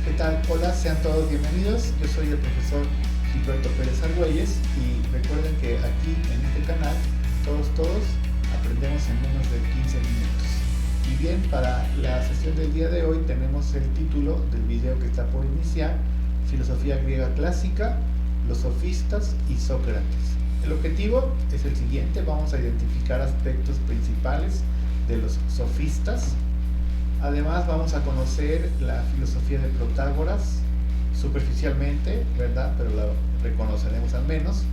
¿Qué tal? Hola, sean todos bienvenidos. Yo soy el profesor Gilberto Pérez Argüelles y recuerden que aquí en este canal todos aprendemos en menos de 15 minutos. Y bien, para la sesión del día de hoy tenemos el título del video que está por iniciar: Filosofía griega clásica, los sofistas y Sócrates. El objetivo es el siguiente: vamos a identificar aspectos principales de los sofistas. Además vamos a conocer la filosofía de Protágoras superficialmente, ¿verdad? Pero la reconoceremos al menos.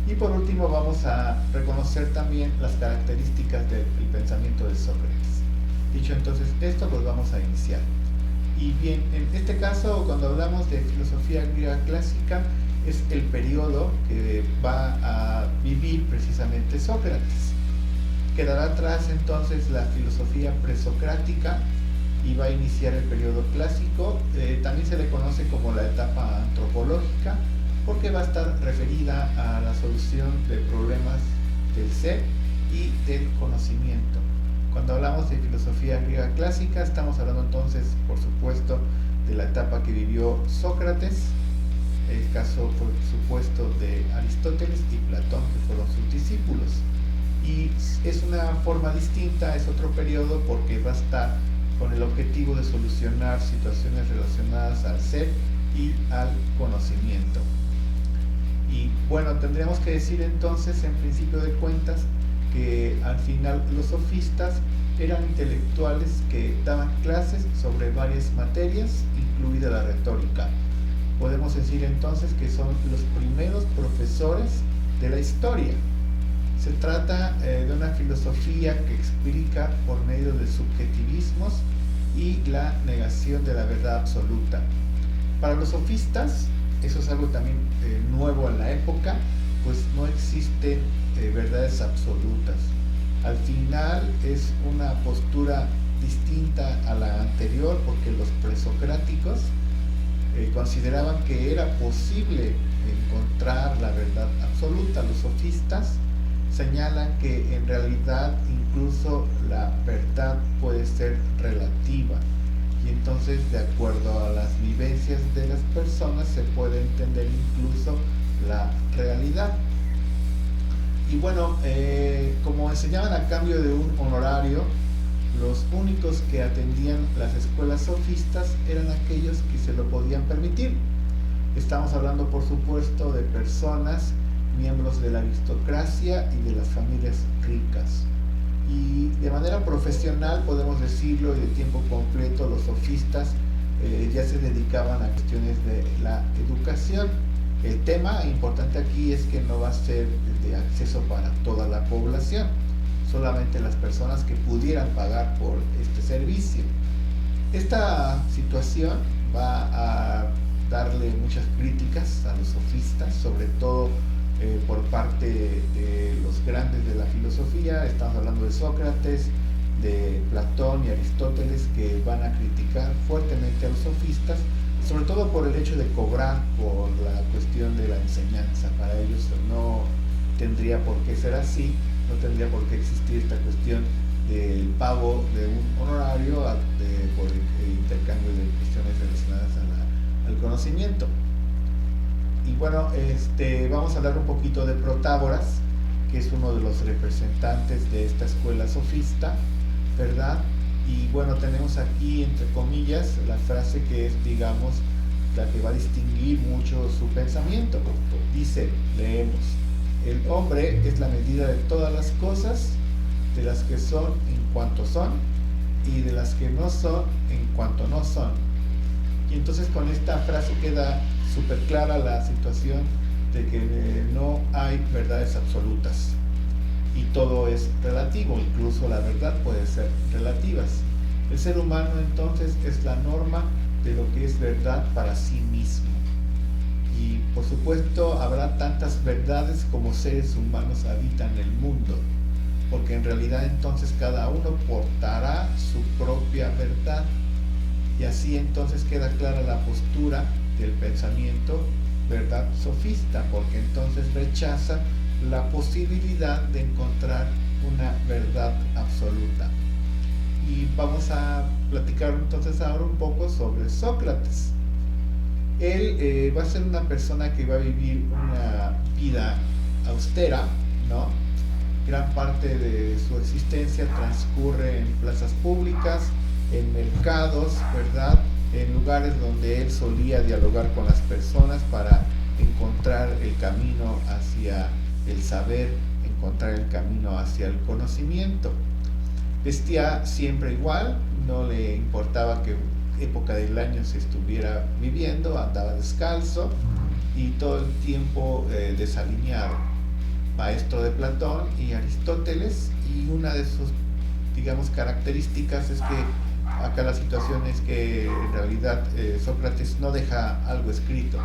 Y por último vamos a reconocer también las características del pensamiento de Sócrates. Dicho entonces esto, pues vamos a iniciar. Y bien, en este caso, cuando hablamos de filosofía griega clásica, es el periodo que va a vivir precisamente Sócrates. Quedará atrás entonces la filosofía presocrática y va a iniciar el periodo clásico. También se le conoce como la etapa antropológica, porque va a estar referida a la solución de problemas del ser y del conocimiento. Cuando hablamos de filosofía griega clásica, estamos hablando entonces, por supuesto, de la etapa que vivió Sócrates, el caso, por supuesto, de Aristóteles y Platón, que fueron sus discípulos. Y es una forma distinta, es otro periodo, porque va a estar con el objetivo de solucionar situaciones relacionadas al ser y al conocimiento. Y bueno, tendríamos que decir entonces, en principio de cuentas, que al final los sofistas eran intelectuales que daban clases sobre varias materias, incluida la retórica. Podemos decir entonces que son los primeros profesores de la historia. Se trata de una filosofía que explica por medio de subjetivismos y la negación de la verdad absoluta. Para los sofistas, eso es algo también nuevo en la época, pues no existen verdades absolutas. Al final es una postura distinta a la anterior, porque los presocráticos consideraban que era posible encontrar la verdad absoluta. Los sofistas señalan que en realidad incluso la verdad puede ser relativa, y entonces, de acuerdo a las vivencias de las personas, se puede entender incluso la realidad. Y bueno, como enseñaban a cambio de un honorario, los únicos que atendían las escuelas sofistas eran aquellos que se lo podían permitir. Estamos hablando, por supuesto, de personas miembros de la aristocracia y de las familias ricas. Y de manera profesional, podemos decirlo, y de tiempo completo, los sofistas ya se dedicaban a cuestiones de la educación. El tema importante aquí es que no va a ser de acceso para toda la población, solamente las personas que pudieran pagar por este servicio. Esta situación va a darle muchas críticas a los sofistas, sobre todo por parte de los grandes de la filosofía. Estamos hablando de Sócrates, de Platón y Aristóteles, que van a criticar fuertemente a los sofistas, sobre todo por el hecho de cobrar por la cuestión de la enseñanza. Para ellos no tendría por qué ser así, no tendría por qué existir esta cuestión del pago de un honorario por el intercambio de cuestiones relacionadas al conocimiento. Y bueno, vamos a hablar un poquito de Protágoras, que es uno de los representantes de esta escuela sofista, ¿verdad? Y bueno, tenemos aquí, entre comillas, la frase que es, digamos, la que va a distinguir mucho su pensamiento. Dice, leemos: el hombre es la medida de todas las cosas, de las que son en cuanto son, y de las que no son en cuanto no son. Y entonces con esta frase queda súper clara la situación de que no hay verdades absolutas y todo es relativo, incluso la verdad puede ser relativas. El ser humano entonces es la norma de lo que es verdad para sí mismo, y por supuesto habrá tantas verdades como seres humanos habitan el mundo, porque en realidad entonces cada uno portará su propia verdad. Y así entonces queda clara la postura del pensamiento, ¿verdad?, sofista, porque entonces rechaza la posibilidad de encontrar una verdad absoluta. Y vamos a platicar entonces ahora un poco sobre Sócrates. Él va a ser una persona que va a vivir una vida austera, ¿no? Gran parte de su existencia transcurre en plazas públicas, en mercados, ¿verdad? En lugares donde él solía dialogar con las personas para encontrar el camino hacia el saber, encontrar el camino hacia el conocimiento. Vestía siempre igual, no le importaba qué época del año se estuviera viviendo, andaba descalzo y todo el tiempo desalineado. Maestro de Platón y Aristóteles, y una de sus, digamos, características es que acá la situación es que en realidad Sócrates no deja algo escrito.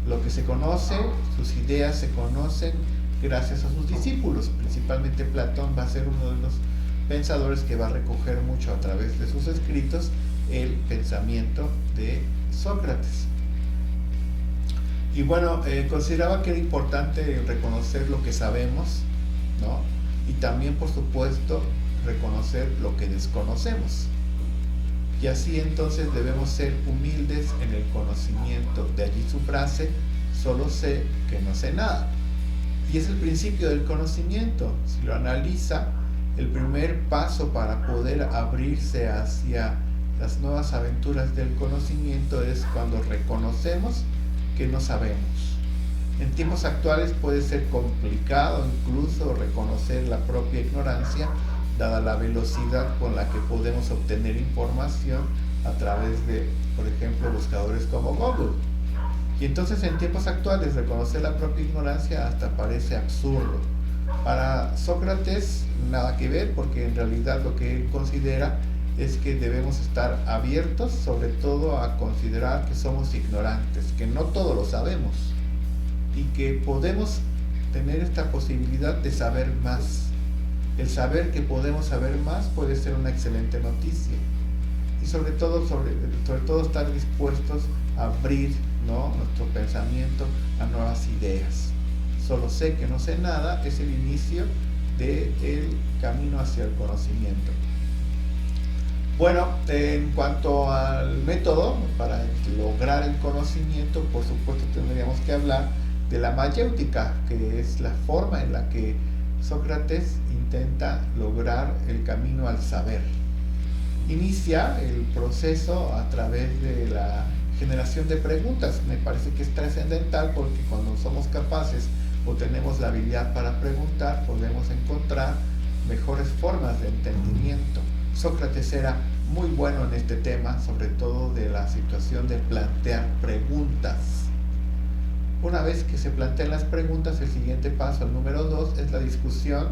Lo que se conoce, sus ideas se conocen gracias a sus discípulos. Principalmente Platón va a ser uno de los pensadores que va a recoger mucho a través de sus escritos el pensamiento de Sócrates. Y bueno, consideraba que era importante reconocer lo que sabemos, ¿no? Y también, por supuesto, reconocer lo que desconocemos. Y así entonces debemos ser humildes en el conocimiento. De allí su frase, solo sé que no sé nada. Y es el principio del conocimiento. Si lo analiza, el primer paso para poder abrirse hacia las nuevas aventuras del conocimiento es cuando reconocemos que no sabemos. En tiempos actuales puede ser complicado incluso reconocer la propia ignorancia, dada la velocidad con la que podemos obtener información a través de, por ejemplo, buscadores como Google. Y entonces en tiempos actuales reconocer la propia ignorancia hasta parece absurdo. Para Sócrates nada que ver, porque en realidad lo que él considera es que debemos estar abiertos sobre todo a considerar que somos ignorantes, que no todo lo sabemos y que podemos tener esta posibilidad de saber más. El saber que podemos saber más puede ser una excelente noticia y sobre todo estar dispuestos a abrir, ¿no?, nuestro pensamiento a nuevas ideas. Solo sé que no sé nada es el inicio del camino hacia el conocimiento. Bueno, en cuanto al método para lograr el conocimiento, por supuesto tendríamos que hablar de la mayéutica, que es la forma en la que Sócrates intenta lograr el camino al saber. Inicia el proceso a través de la generación de preguntas. Me parece que es trascendental porque cuando somos capaces o tenemos la habilidad para preguntar, podemos encontrar mejores formas de entendimiento. Sócrates era muy bueno en este tema, sobre todo de la situación de plantear preguntas. Una vez que se plantean las preguntas, el siguiente paso, el número 2, es la discusión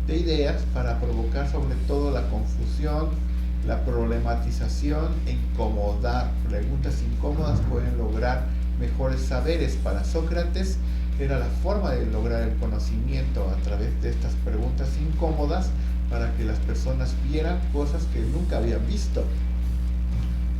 de ideas para provocar sobre todo la confusión, la problematización e incomodar. Preguntas incómodas pueden lograr mejores saberes. Para Sócrates era la forma de lograr el conocimiento a través de estas preguntas incómodas para que las personas vieran cosas que nunca habían visto.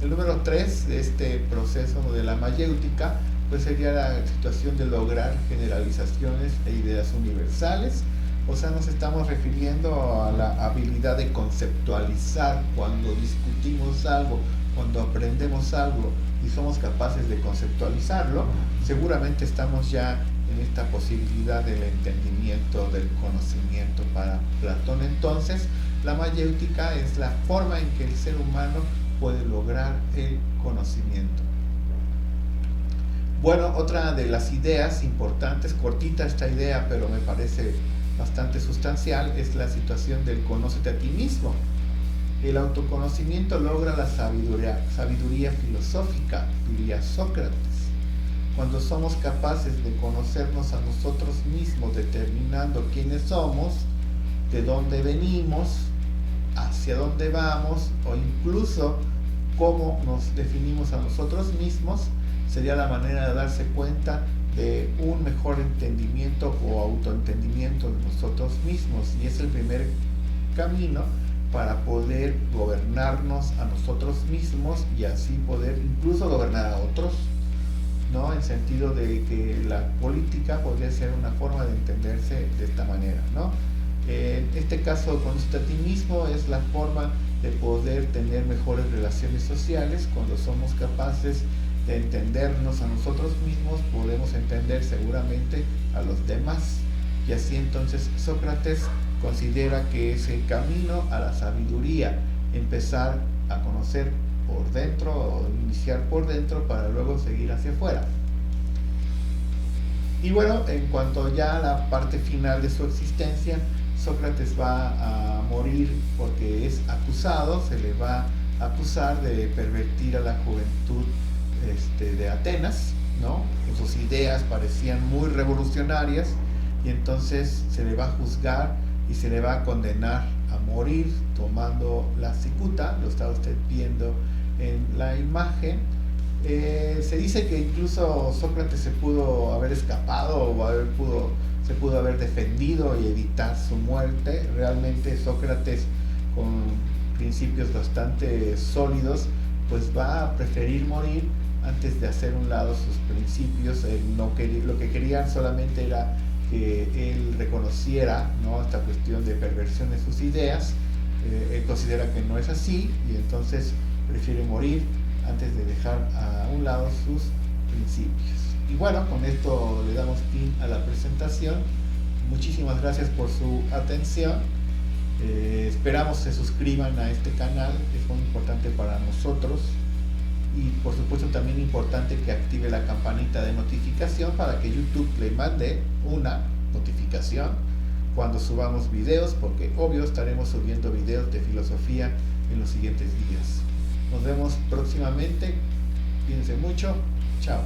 El número 3 de este proceso de la mayéutica pues sería la situación de lograr generalizaciones e ideas universales. O sea, nos estamos refiriendo a la habilidad de conceptualizar. Cuando discutimos algo, cuando aprendemos algo y somos capaces de conceptualizarlo, seguramente estamos ya en esta posibilidad del entendimiento, del conocimiento. Para Platón entonces, la mayéutica es la forma en que el ser humano puede lograr el conocimiento. Bueno, otra de las ideas importantes, cortita esta idea, pero me parece bastante sustancial, es la situación del conócete a ti mismo. El autoconocimiento logra la sabiduría filosófica, diría Sócrates. Cuando somos capaces de conocernos a nosotros mismos, determinando quiénes somos, de dónde venimos, hacia dónde vamos, o incluso cómo nos definimos a nosotros mismos, sería la manera de darse cuenta de un mejor entendimiento o autoentendimiento de nosotros mismos, y es el primer camino para poder gobernarnos a nosotros mismos y así poder incluso gobernar a otros, ¿no? En sentido de que la política podría ser una forma de entenderse de esta manera, ¿no? En este caso, conócete a ti mismo es la forma de poder tener mejores relaciones sociales cuando somos capaces de entendernos a nosotros mismos, podemos entender seguramente a los demás. Y así entonces Sócrates considera que es el camino a la sabiduría, empezar a conocer por dentro o iniciar por dentro para luego seguir hacia afuera. Y bueno, en cuanto ya a la parte final de su existencia, Sócrates va a morir porque es acusado, se le va a acusar de pervertir a la juventud de Atenas, ¿no? Sus ideas parecían muy revolucionarias y entonces se le va a juzgar y se le va a condenar a morir tomando la cicuta. Lo está usted viendo en la imagen. Se dice que incluso Sócrates se pudo haber escapado o se pudo haber defendido y evitar su muerte. Realmente Sócrates, con principios bastante sólidos, pues va a preferir morir antes de hacer un lado sus principios. Lo que querían solamente era que él reconociera, ¿no?, esta cuestión de perversión de sus ideas. Él considera que no es así y entonces prefiere morir antes de dejar a un lado sus principios. Y bueno, con esto le damos fin a la presentación. Muchísimas gracias por su atención. Esperamos se suscriban a este canal, es muy importante para nosotros. Y por supuesto también importante que active la campanita de notificación para que YouTube le mande una notificación cuando subamos videos, porque obvio estaremos subiendo videos de filosofía en los siguientes días. Nos vemos próximamente, cuídense mucho, chao.